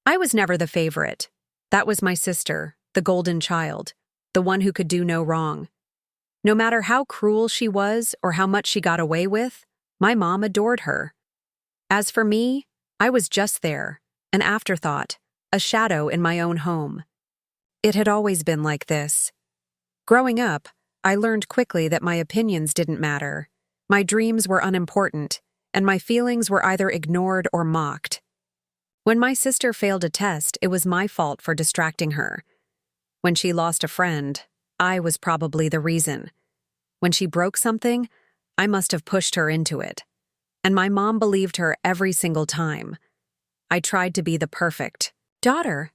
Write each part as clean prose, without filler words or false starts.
I was never the favorite. That was my sister, the golden child, the one who could do no wrong. No matter how cruel she was or how much she got away with, my mom adored her. As for me, I was just there, an afterthought, a shadow in my own home. It had always been like this. Growing up, I learned quickly that my opinions didn't matter. My dreams were unimportant, and my feelings were either ignored or mocked. When my sister failed a test, it was my fault for distracting her. When she lost a friend, I was probably the reason. When she broke something, I must have pushed her into it. And my mom believed her every single time. I tried to be the perfect daughter.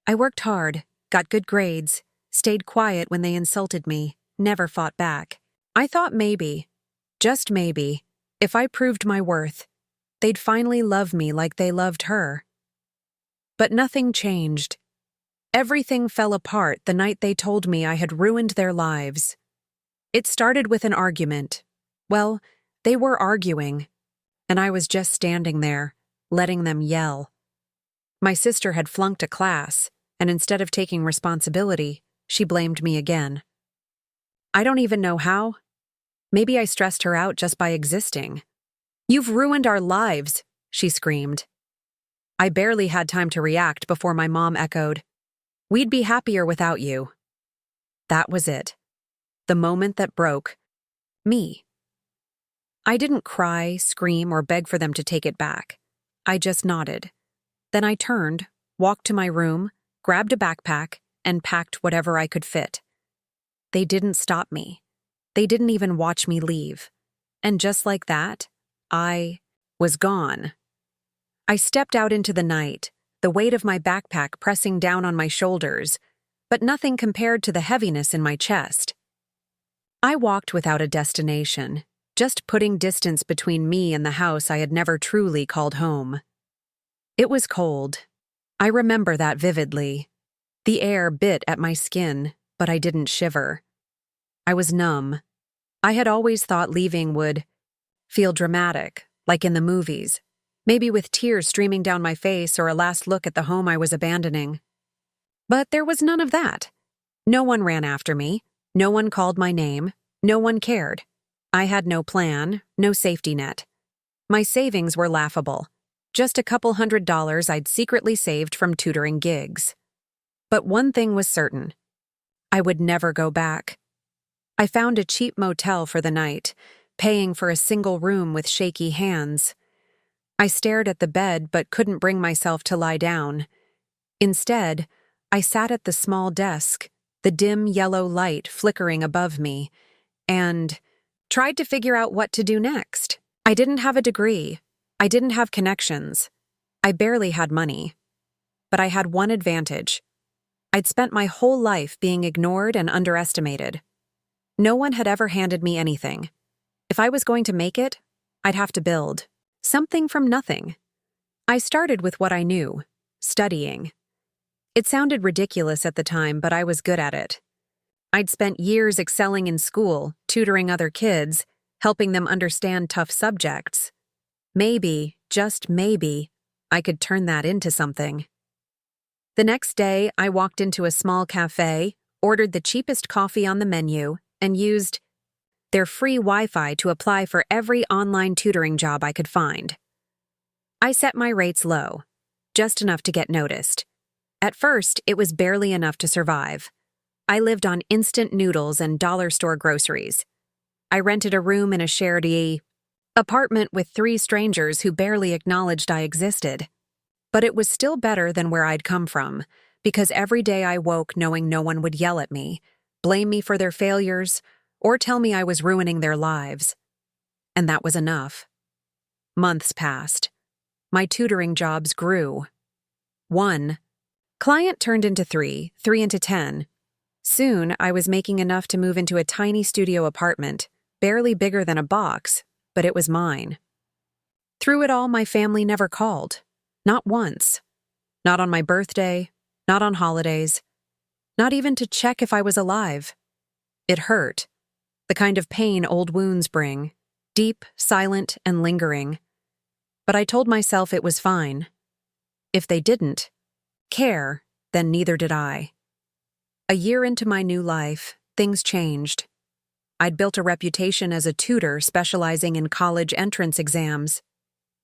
I worked hard, got good grades, stayed quiet when they insulted me, never fought back. I thought maybe, just maybe, if I proved my worth, they'd finally love me like they loved her. But nothing changed. Everything fell apart the night they told me I had ruined their lives. It started with an argument. Well, they were arguing, and I was just standing there, letting them yell. My sister had flunked a class, and instead of taking responsibility, she blamed me again. I don't even know how. Maybe I stressed her out just by existing. "You've ruined our lives," she screamed. I barely had time to react before my mom echoed, "We'd be happier without you." That was it. The moment that broke me. I didn't cry, scream, or beg for them to take it back. I just nodded. Then I turned, walked to my room, grabbed a backpack, and packed whatever I could fit. They didn't stop me. They didn't even watch me leave. And just like that, I was gone. I stepped out into the night, the weight of my backpack pressing down on my shoulders, but nothing compared to the heaviness in my chest. I walked without a destination, just putting distance between me and the house I had never truly called home. It was cold. I remember that vividly. The air bit at my skin, but I didn't shiver. I was numb. I had always thought leaving would feel dramatic, like in the movies, maybe with tears streaming down my face or a last look at the home I was abandoning. But there was none of that. No one ran after me. No one called my name. No one cared. I had no plan, no safety net. My savings were laughable. Just a couple $100 I'd secretly saved from tutoring gigs. But one thing was certain. I would never go back. I found a cheap motel for the night, paying for a single room with shaky hands. I stared at the bed but couldn't bring myself to lie down. Instead, I sat at the small desk, the dim yellow light flickering above me, and tried to figure out what to do next. I didn't have a degree. I didn't have connections. I barely had money. But I had one advantage. I'd spent my whole life being ignored and underestimated. No one had ever handed me anything. If I was going to make it, I'd have to build something from nothing. I started with what I knew, studying. It sounded ridiculous at the time, but I was good at it. I'd spent years excelling in school, tutoring other kids, helping them understand tough subjects. Maybe, just maybe, I could turn that into something. The next day, I walked into a small cafe, ordered the cheapest coffee on the menu, and used their free Wi-Fi to apply for every online tutoring job I could find. I set my rates low, just enough to get noticed. At first, it was barely enough to survive. I lived on instant noodles and dollar store groceries. I rented a room in a shared apartment with 3 strangers who barely acknowledged I existed. But it was still better than where I'd come from, because every day I woke knowing no one would yell at me, blame me for their failures, or tell me I was ruining their lives. And that was enough. Months passed. My tutoring jobs grew. 1 client turned into 3, 3 into 10. Soon, I was making enough to move into a tiny studio apartment, barely bigger than a box, but it was mine. Through it all, my family never called. Not once. Not on my birthday, not on holidays, not even to check if I was alive. It hurt. The kind of pain old wounds bring, deep, silent, and lingering. But I told myself it was fine. If they didn't, care, then neither did I. A year into my new life, things changed. I'd built a reputation as a tutor specializing in college entrance exams.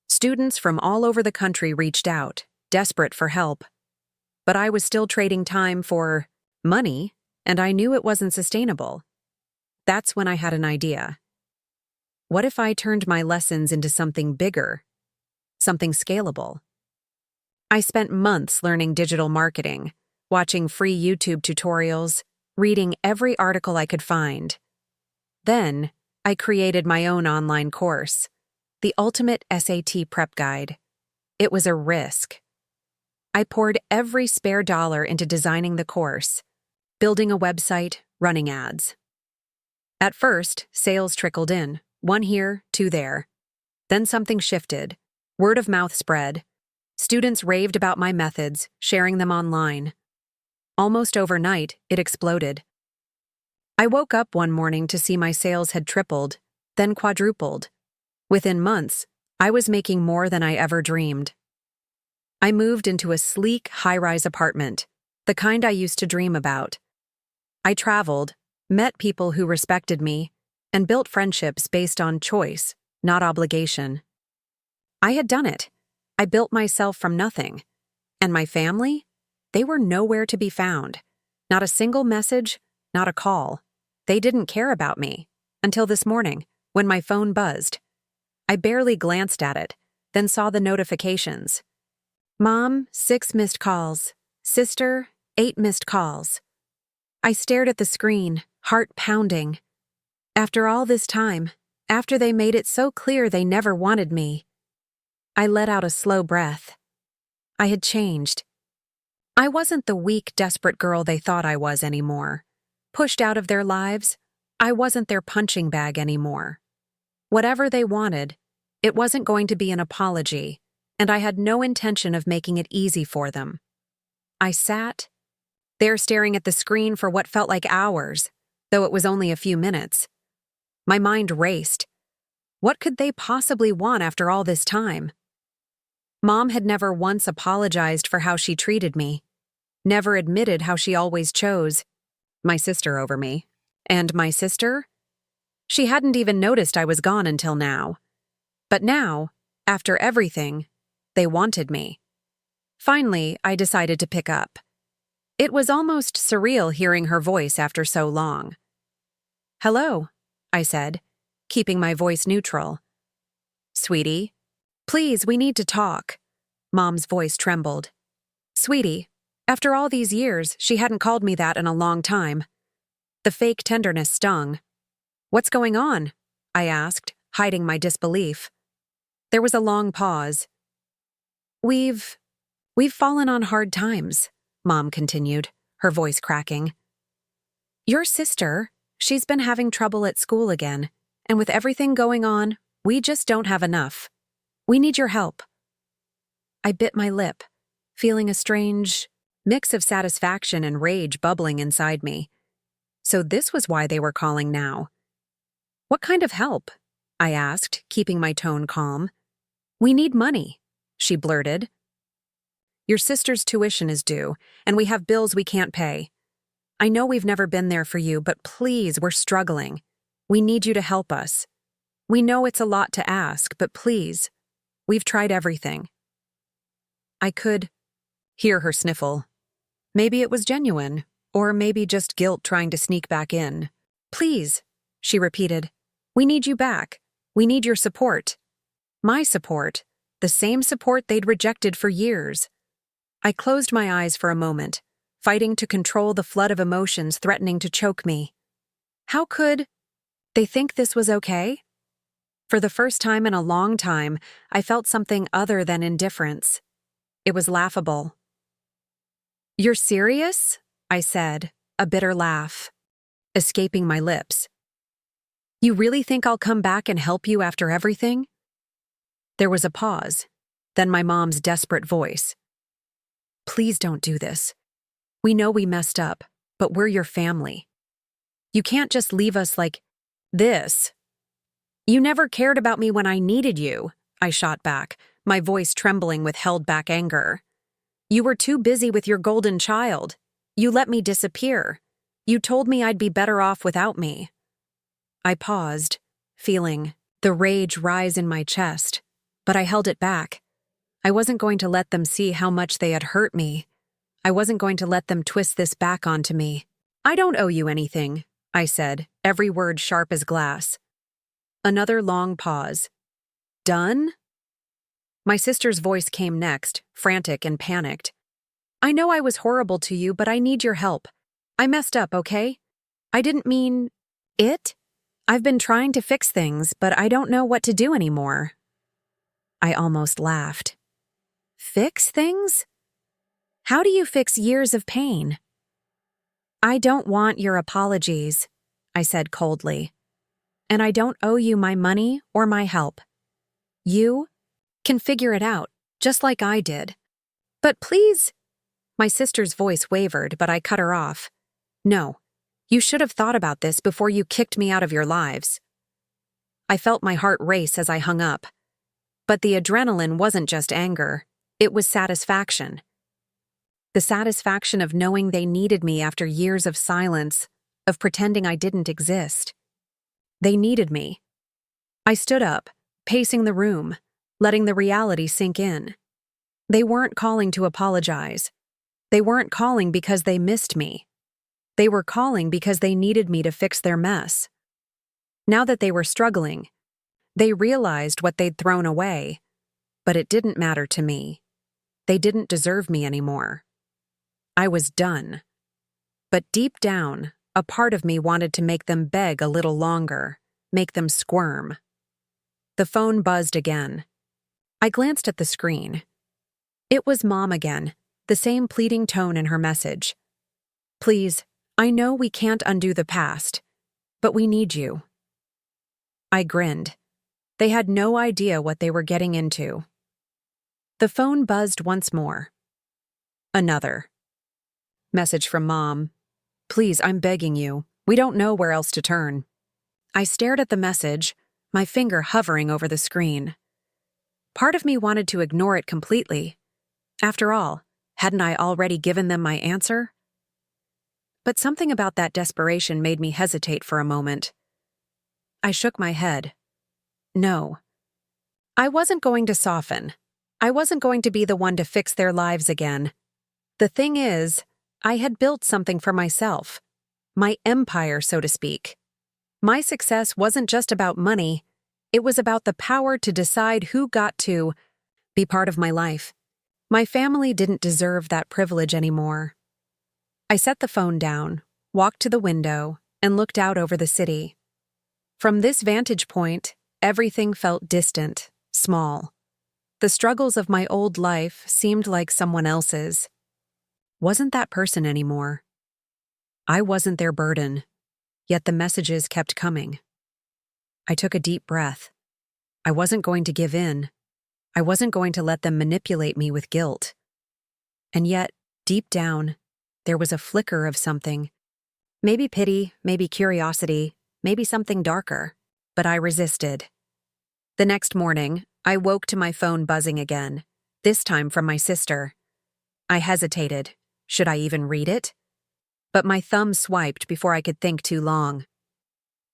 Students from all over the country reached out, desperate for help. But I was still trading time for money, and I knew it wasn't sustainable. That's when I had an idea. What if I turned my lessons into something bigger, something scalable? I spent months learning digital marketing, watching free YouTube tutorials, reading every article I could find. Then, I created my own online course, the Ultimate SAT Prep Guide. It was a risk. I poured every spare dollar into designing the course, building a website, running ads. At first, sales trickled in, one here, two there. Then something shifted. Word of mouth spread. Students raved about my methods, sharing them online. Almost overnight, it exploded. I woke up one morning to see my sales had tripled, then quadrupled. Within months, I was making more than I ever dreamed. I moved into a sleek, high-rise apartment, the kind I used to dream about. I traveled, met people who respected me, and built friendships based on choice, not obligation. I had done it. I built myself from nothing. And my family? They were nowhere to be found. Not a single message, not a call. They didn't care about me. Until this morning, when my phone buzzed. I barely glanced at it, then saw the notifications. Mom, 6 missed calls. Sister, 8 missed calls. I stared at the screen, heart pounding. After all this time, after they made it so clear they never wanted me, I let out a slow breath. I had changed. I wasn't the weak, desperate girl they thought I was anymore. Pushed out of their lives, I wasn't their punching bag anymore. Whatever they wanted, it wasn't going to be an apology, and I had no intention of making it easy for them. I sat there staring at the screen for what felt like hours, though it was only a few minutes. My mind raced. What could they possibly want after all this time? Mom had never once apologized for how she treated me, never admitted how she always chose my sister over me. And my sister? She hadn't even noticed I was gone until now. But now, after everything, they wanted me. Finally, I decided to pick up. It was almost surreal hearing her voice after so long. "Hello," I said, keeping my voice neutral. "Sweetie, please, we need to talk." Mom's voice trembled. Sweetie, after all these years, she hadn't called me that in a long time. The fake tenderness stung. "What's going on?" I asked, hiding my disbelief. There was a long pause. We've fallen on hard times," Mom continued, her voice cracking. "Your sister, she's been having trouble at school again, and with everything going on, we just don't have enough. We need your help." I bit my lip, feeling a strange mix of satisfaction and rage bubbling inside me. So this was why they were calling now. "What kind of help?" I asked, keeping my tone calm. "We need money," she blurted. "Your sister's tuition is due, and we have bills we can't pay. I know we've never been there for you, but please, we're struggling. We need you to help us. We know it's a lot to ask, but please, we've tried everything." I could hear her sniffle. Maybe it was genuine, or maybe just guilt trying to sneak back in. "Please," she repeated. "We need you back. We need your support." My support, the same support they'd rejected for years. I closed my eyes for a moment, fighting to control the flood of emotions threatening to choke me. How could they think this was okay? For the first time in a long time, I felt something other than indifference. It was laughable. "You're serious?" I said, a bitter laugh, escaping my lips. "You really think I'll come back and help you after everything?" There was a pause, then my mom's desperate voice. "Please don't do this. We know we messed up, but we're your family. You can't just leave us like this." "You never cared about me when I needed you," I shot back, my voice trembling with held-back anger. You were too busy with your golden child. You let me disappear. You told me I'd be better off without me." I paused, feeling the rage rise in my chest, but I held it back. I wasn't going to let them see how much they had hurt me. I wasn't going to let them twist this back onto me. "I don't owe you anything," I said, every word sharp as glass. Another long pause. "Done?" My sister's voice came next, frantic and panicked. "I know I was horrible to you, but I need your help. I messed up, okay? I didn't mean it. I've been trying to fix things, but I don't know what to do anymore." I almost laughed. Fix things? How do you fix years of pain? "I don't want your apologies," I said coldly. "And I don't owe you my money or my help. You can figure it out, just like I did." "But please—" My sister's voice wavered, but I cut her off. "No, you should have thought about this before you kicked me out of your lives." I felt my heart race as I hung up. But the adrenaline wasn't just anger, it was satisfaction. The satisfaction of knowing they needed me after years of silence, of pretending I didn't exist. They needed me. I stood up, pacing the room, letting the reality sink in. They weren't calling to apologize. They weren't calling because they missed me. They were calling because they needed me to fix their mess. Now that they were struggling, they realized what they'd thrown away, but it didn't matter to me. They didn't deserve me anymore. I was done. But deep down, a part of me wanted to make them beg a little longer, make them squirm. The phone buzzed again. I glanced at the screen. It was Mom again, the same pleading tone in her message. "Please, I know we can't undo the past, but we need you." I grinned. They had no idea what they were getting into. The phone buzzed once more. Another. Message from Mom. "Please, I'm begging you. We don't know where else to turn." I stared at the message, my finger hovering over the screen. Part of me wanted to ignore it completely. After all, hadn't I already given them my answer? But something about that desperation made me hesitate for a moment. I shook my head. No. I wasn't going to soften. I wasn't going to be the one to fix their lives again. The thing is, I had built something for myself. My empire, so to speak. My success wasn't just about money. It was about the power to decide who got to be part of my life. My family didn't deserve that privilege anymore. I set the phone down, walked to the window, and looked out over the city. From this vantage point, everything felt distant, small. The struggles of my old life seemed like someone else's. Wasn't that person anymore. I wasn't their burden, yet the messages kept coming. I took a deep breath. I wasn't going to give in. I wasn't going to let them manipulate me with guilt. And yet, deep down, there was a flicker of something. Maybe pity, maybe curiosity, maybe something darker. But I resisted. The next morning, I woke to my phone buzzing again, this time from my sister. I hesitated. Should I even read it? But my thumb swiped before I could think too long.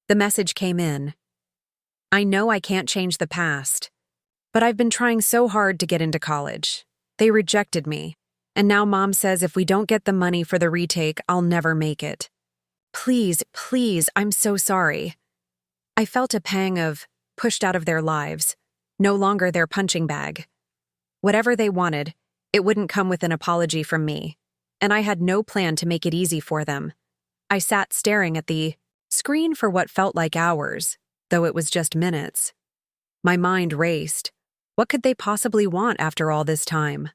The message came in. "I know I can't change the past, but I've been trying so hard to get into college. They rejected me, and now Mom says if we don't get the money for the retake, I'll never make it. Please, please, I'm so sorry." I felt a pang of pushed out of their lives, no longer their punching bag. Whatever they wanted, it wouldn't come with an apology from me, and I had no plan to make it easy for them. I sat staring at the screen for what felt like hours, though it was just minutes. My mind raced. What could they possibly want after all this time?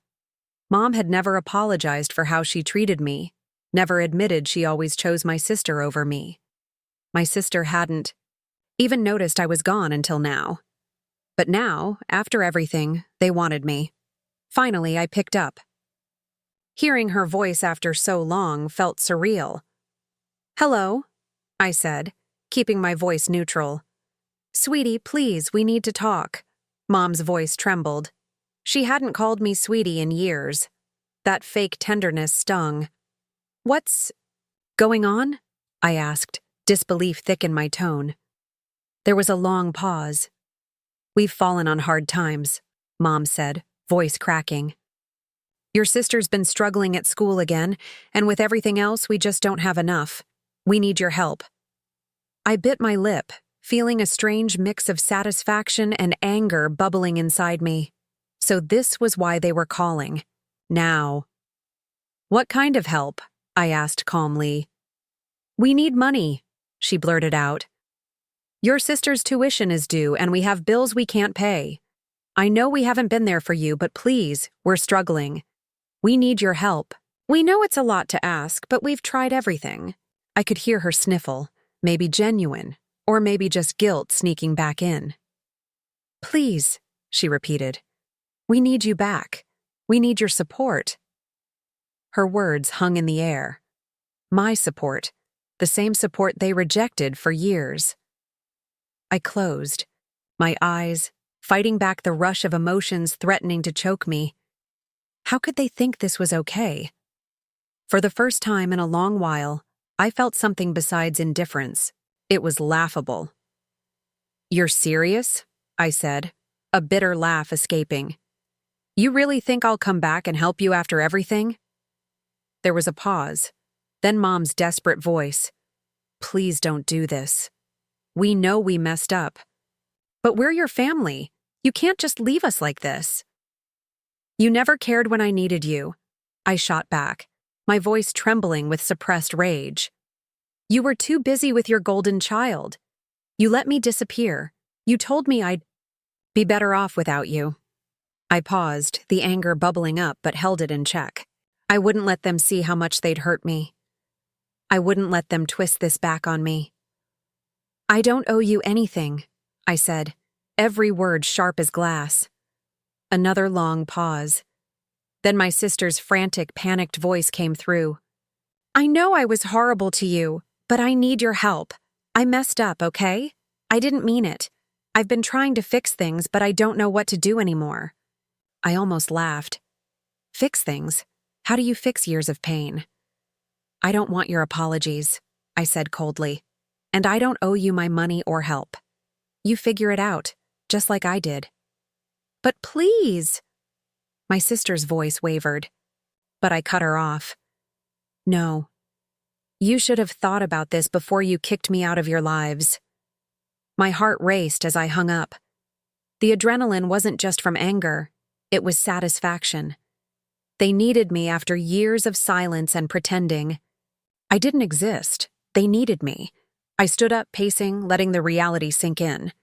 Mom had never apologized for how she treated me, never admitted she always chose my sister over me. My sister hadn't even noticed I was gone until now. But now, after everything, they wanted me. Finally, I picked up. Hearing her voice after so long felt surreal. "Hello," I said, keeping my voice neutral. "Sweetie, please, we need to talk." Mom's voice trembled. She hadn't called me sweetie in years. That fake tenderness stung. "What's going on?" I asked, disbelief thick in my tone. There was a long pause. "We've fallen on hard times," Mom said, voice cracking. "Your sister's been struggling at school again, and with everything else, we just don't have enough. We need your help." I bit my lip, feeling a strange mix of satisfaction and anger bubbling inside me. So this was why they were calling. Now. "What kind of help?" I asked calmly. "We need money," she blurted out. "Your sister's tuition is due, and we have bills we can't pay. I know we haven't been there for you, but please, we're struggling. We need your help. We know it's a lot to ask, but we've tried everything." I could hear her sniffle, maybe genuine, or maybe just guilt sneaking back in. "Please," she repeated. "We need you back. We need your support." Her words hung in the air. My support, the same support they rejected for years. I closed, my eyes fighting back the rush of emotions threatening to choke me. How could they think this was okay? For the first time in a long while, I felt something besides indifference. It was laughable. "You're serious?" I said, a bitter laugh escaping. "You really think I'll come back and help you after everything?" There was a pause, then Mom's desperate voice. "Please don't do this. We know we messed up. But we're your family. You can't just leave us like this." "You never cared when I needed you," I shot back, my voice trembling with suppressed rage. "You were too busy with your golden child. You let me disappear. You told me I'd be better off without you." I paused, the anger bubbling up, but held it in check. I wouldn't let them see how much they'd hurt me. I wouldn't let them twist this back on me. "I don't owe you anything," I said, every word sharp as glass. Another long pause. Then my sister's frantic, panicked voice came through. "I know I was horrible to you, but I need your help. I messed up, okay? I didn't mean it. I've been trying to fix things, but I don't know what to do anymore." I almost laughed. "Fix things? How do you fix years of pain?" "I don't want your apologies," I said coldly. "And I don't owe you my money or help. You figure it out, just like I did." "But please!" My sister's voice wavered, but I cut her off. "No. You should have thought about this before you kicked me out of your lives." My heart raced as I hung up. The adrenaline wasn't just from anger, it was satisfaction. They needed me after years of silence and pretending. I didn't exist. They needed me. I stood up, pacing, letting the reality sink in.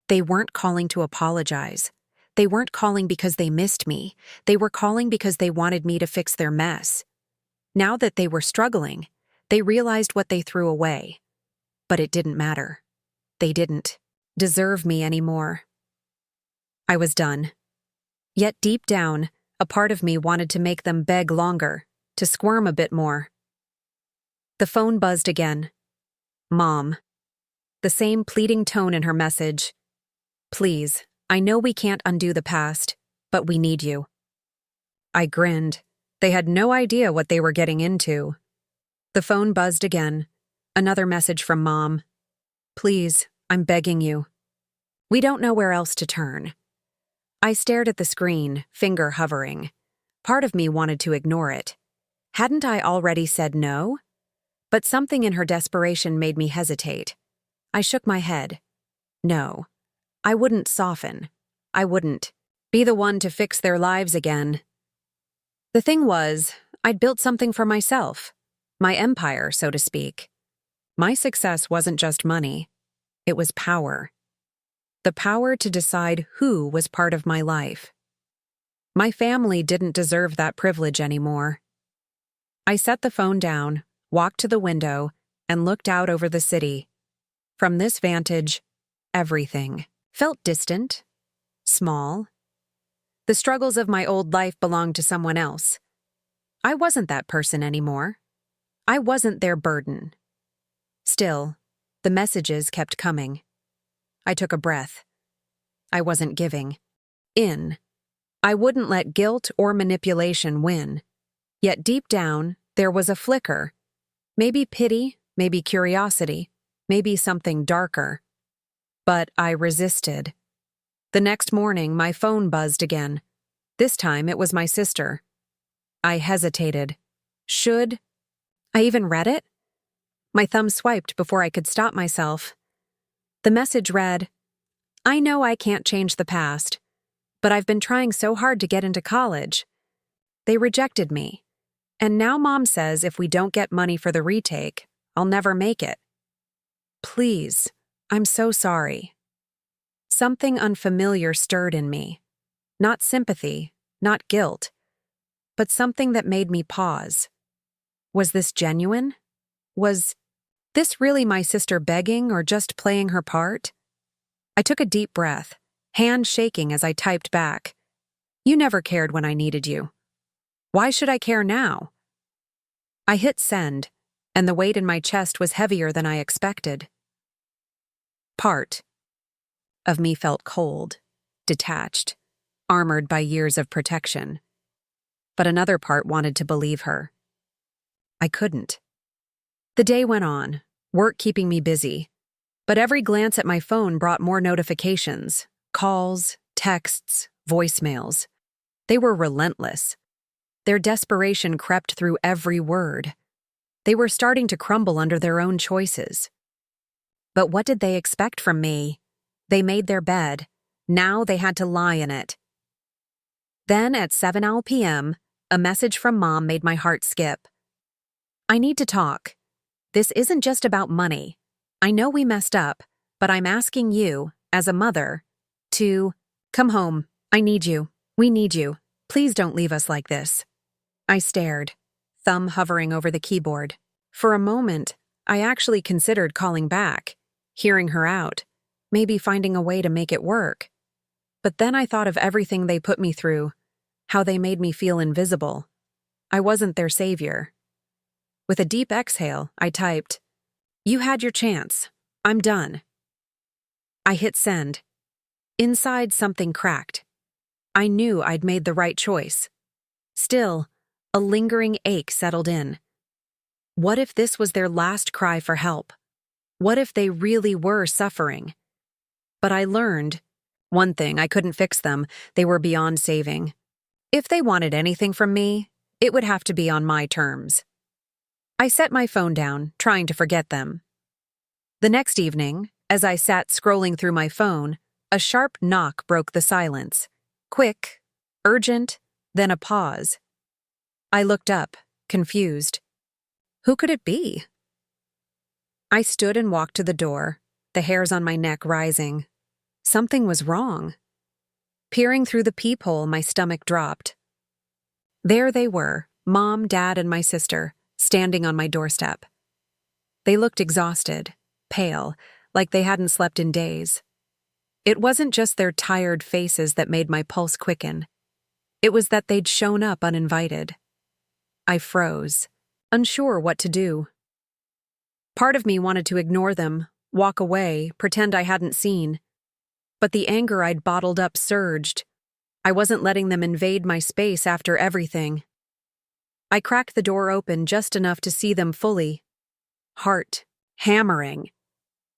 They weren't calling to apologize. They weren't calling because they missed me. They were calling because they wanted me to fix their mess. Now that they were struggling, they realized what they threw away. But it didn't matter. They didn't deserve me anymore. I was done. Yet deep down, a part of me wanted to make them beg longer, to squirm a bit more. The phone buzzed again. Mom. The same pleading tone in her message. "Please, I know we can't undo the past, but we need you." I grinned. They had no idea what they were getting into. The phone buzzed again. Another message from Mom. "Please, I'm begging you. We don't know where else to turn." I stared at the screen, finger hovering. Part of me wanted to ignore it. Hadn't I already said no? But something in her desperation made me hesitate. I shook my head. No. I wouldn't soften. I wouldn't be the one to fix their lives again. The thing was, I'd built something for myself. My empire, so to speak. My success wasn't just money. It was power. The power to decide who was part of my life. My family didn't deserve that privilege anymore. I set the phone down, walked to the window, and looked out over the city. From this vantage, everything felt distant, small. The struggles of my old life belonged to someone else. I wasn't that person anymore. I wasn't their burden. Still, the messages kept coming. I took a breath. I wasn't giving in. I wouldn't let guilt or manipulation win. Yet deep down, there was a flicker. Maybe pity, maybe curiosity, maybe something darker. But I resisted. The next morning, my phone buzzed again. This time, it was my sister. I hesitated. Should I even read it? My thumb swiped before I could stop myself. The message read, "I know I can't change the past, but I've been trying so hard to get into college. They rejected me. And now Mom says if we don't get money for the retake, I'll never make it. Please, I'm so sorry." Something unfamiliar stirred in me. Not sympathy, not guilt, but something that made me pause. Was this genuine? Was this really my sister begging or just playing her part? I took a deep breath, hand shaking as I typed back. "You never cared when I needed you. Why should I care now?" I hit send, and the weight in my chest was heavier than I expected. Part of me felt cold, detached, armored by years of protection. But another part wanted to believe her. I couldn't. The day went on, work keeping me busy, but every glance at my phone brought more notifications, calls, texts, voicemails. They were relentless. Their desperation crept through every word. They were starting to crumble under their own choices. But what did they expect from me? They made their bed. Now they had to lie in it. Then at 7 p.m., a message from Mom made my heart skip. "I need to talk. This isn't just about money. I know we messed up, but I'm asking you, as a mother, to come home. I need you. We need you. Please don't leave us like this." I stared, thumb hovering over the keyboard. For a moment, I actually considered calling back, hearing her out, maybe finding a way to make it work. But then I thought of everything they put me through, how they made me feel invisible. I wasn't their savior. With a deep exhale, I typed, "You had your chance. I'm done." I hit send. Inside, something cracked. I knew I'd made the right choice. Still, a lingering ache settled in. What if this was their last cry for help? What if they really were suffering? But I learned one thing: I couldn't fix them. They were beyond saving. If they wanted anything from me, it would have to be on my terms. I set my phone down, trying to forget them. The next evening, as I sat scrolling through my phone, a sharp knock broke the silence. Quick, urgent, then a pause. I looked up, confused. Who could it be? I stood and walked to the door, the hairs on my neck rising. Something was wrong. Peering through the peephole, my stomach dropped. There they were, Mom, Dad, and my sister, standing on my doorstep. They looked exhausted, pale, like they hadn't slept in days. It wasn't just their tired faces that made my pulse quicken. It was that they'd shown up uninvited. I froze, unsure what to do. Part of me wanted to ignore them, walk away, pretend I hadn't seen. But the anger I'd bottled up surged. I wasn't letting them invade my space after everything. I cracked the door open just enough to see them fully. Heart hammering.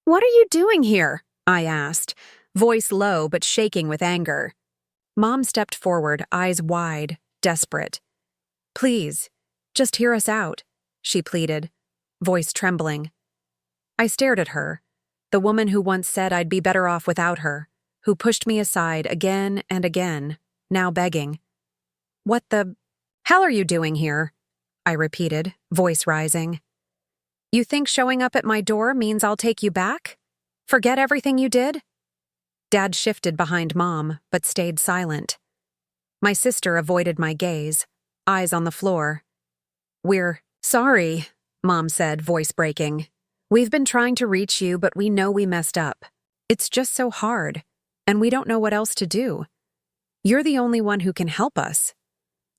"What are you doing here?" I asked, voice low but shaking with anger. Mom stepped forward, eyes wide, desperate. "Please, just hear us out," she pleaded, voice trembling. I stared at her, the woman who once said I'd be better off without her, who pushed me aside again and again, now begging. "What the hell are you doing here?" I repeated, voice rising. "You think showing up at my door means I'll take you back? Forget everything you did?" Dad shifted behind Mom, but stayed silent. My sister avoided my gaze, eyes on the floor. "We're sorry," Mom said, voice breaking. "We've been trying to reach you, but we know we messed up. It's just so hard, and we don't know what else to do. You're the only one who can help us."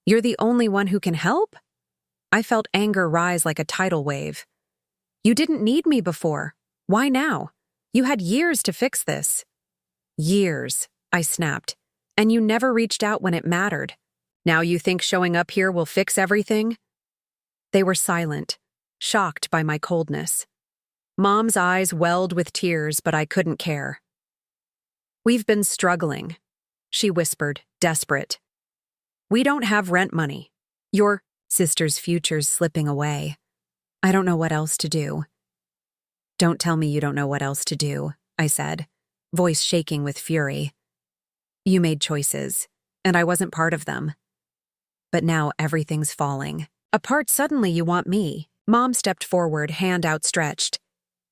"You're the only one who can help?" I felt anger rise like a tidal wave. "You didn't need me before. Why now? You had years to fix this." "Years," I snapped, "and you never reached out when it mattered." Now you think showing up here will fix everything? They were silent, shocked by my coldness. Mom's eyes welled with tears, but I couldn't care. "We've been struggling," she whispered, desperate. "We don't have rent money. Your sister's future's slipping away. I don't know what else to do." "Don't tell me you don't know what else to do," I said, voice shaking with fury. "You made choices, and I wasn't part of them. But now everything's falling apart. Suddenly you want me." Mom stepped forward, hand outstretched.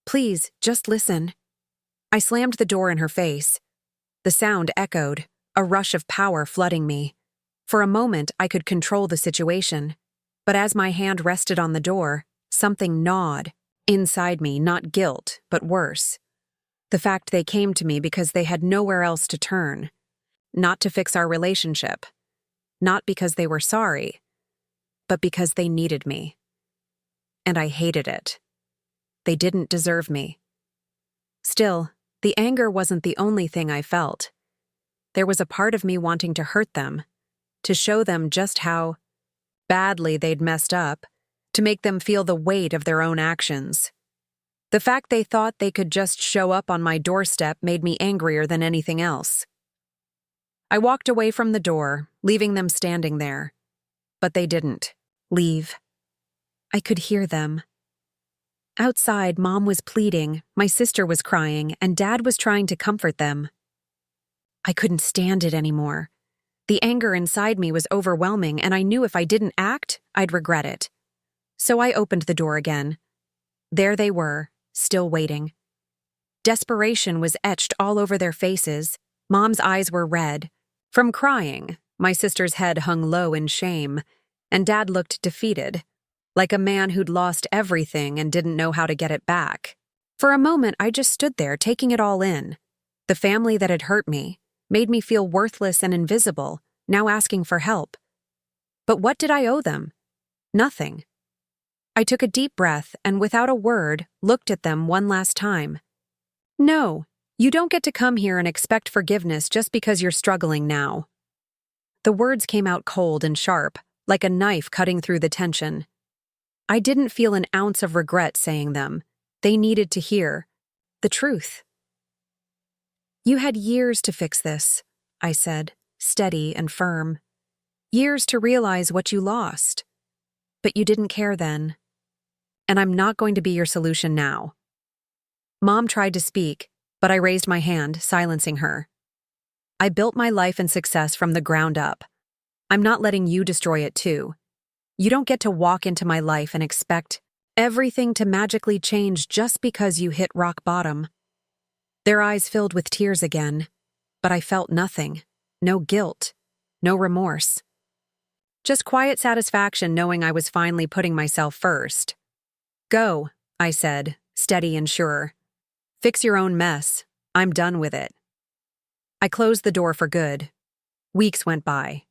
"Please, just listen." I slammed the door in her face. The sound echoed, a rush of power flooding me. For a moment, I could control the situation. But as my hand rested on the door, something gnawed inside me, not guilt, but worse. The fact they came to me because they had nowhere else to turn. Not to fix our relationship. Not because they were sorry, but because they needed me. And I hated it. They didn't deserve me. Still, the anger wasn't the only thing I felt. There was a part of me wanting to hurt them, to show them just how badly they'd messed up, to make them feel the weight of their own actions. The fact they thought they could just show up on my doorstep made me angrier than anything else. I walked away from the door, leaving them standing there. But they didn't leave. I could hear them. Outside, Mom was pleading, my sister was crying, and Dad was trying to comfort them. I couldn't stand it anymore. The anger inside me was overwhelming, and I knew if I didn't act, I'd regret it. So I opened the door again. There they were, still waiting. Desperation was etched all over their faces. Mom's eyes were red. From crying, my sister's head hung low in shame, and Dad looked defeated, like a man who'd lost everything and didn't know how to get it back. For a moment, I just stood there, taking it all in. The family that had hurt me made me feel worthless and invisible, now asking for help. But what did I owe them? Nothing. I took a deep breath and, without a word, looked at them one last time. "No, you don't get to come here and expect forgiveness just because you're struggling now." The words came out cold and sharp, like a knife cutting through the tension. I didn't feel an ounce of regret saying them. They needed to hear the truth. "You had years to fix this," I said, steady and firm. "Years to realize what you lost. But you didn't care then. And I'm not going to be your solution now." Mom tried to speak, but I raised my hand, silencing her. "I built my life and success from the ground up. I'm not letting you destroy it too. You don't get to walk into my life and expect everything to magically change just because you hit rock bottom." Their eyes filled with tears again, but I felt nothing. No guilt, no remorse. Just quiet satisfaction knowing I was finally putting myself first. "Go," I said, steady and sure. "Fix your own mess. I'm done with it." I closed the door for good. Weeks went by.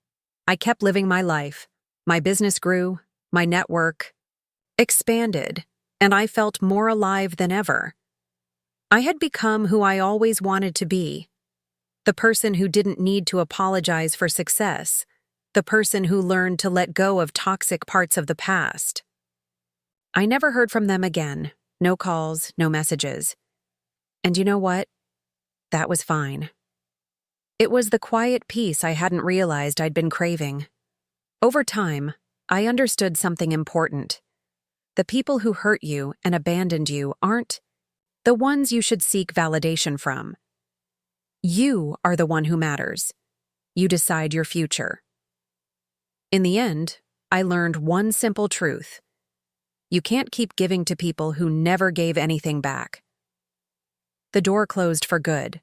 I kept living my life. My business grew, my network expanded, and I felt more alive than ever. I had become who I always wanted to be. The person who didn't need to apologize for success. The person who learned to let go of toxic parts of the past. I never heard from them again. No calls, no messages. And you know what? That was fine. It was the quiet peace I hadn't realized I'd been craving. Over time, I understood something important. The people who hurt you and abandoned you aren't the ones you should seek validation from. You are the one who matters. You decide your future. In the end, I learned one simple truth. You can't keep giving to people who never gave anything back. The door closed for good,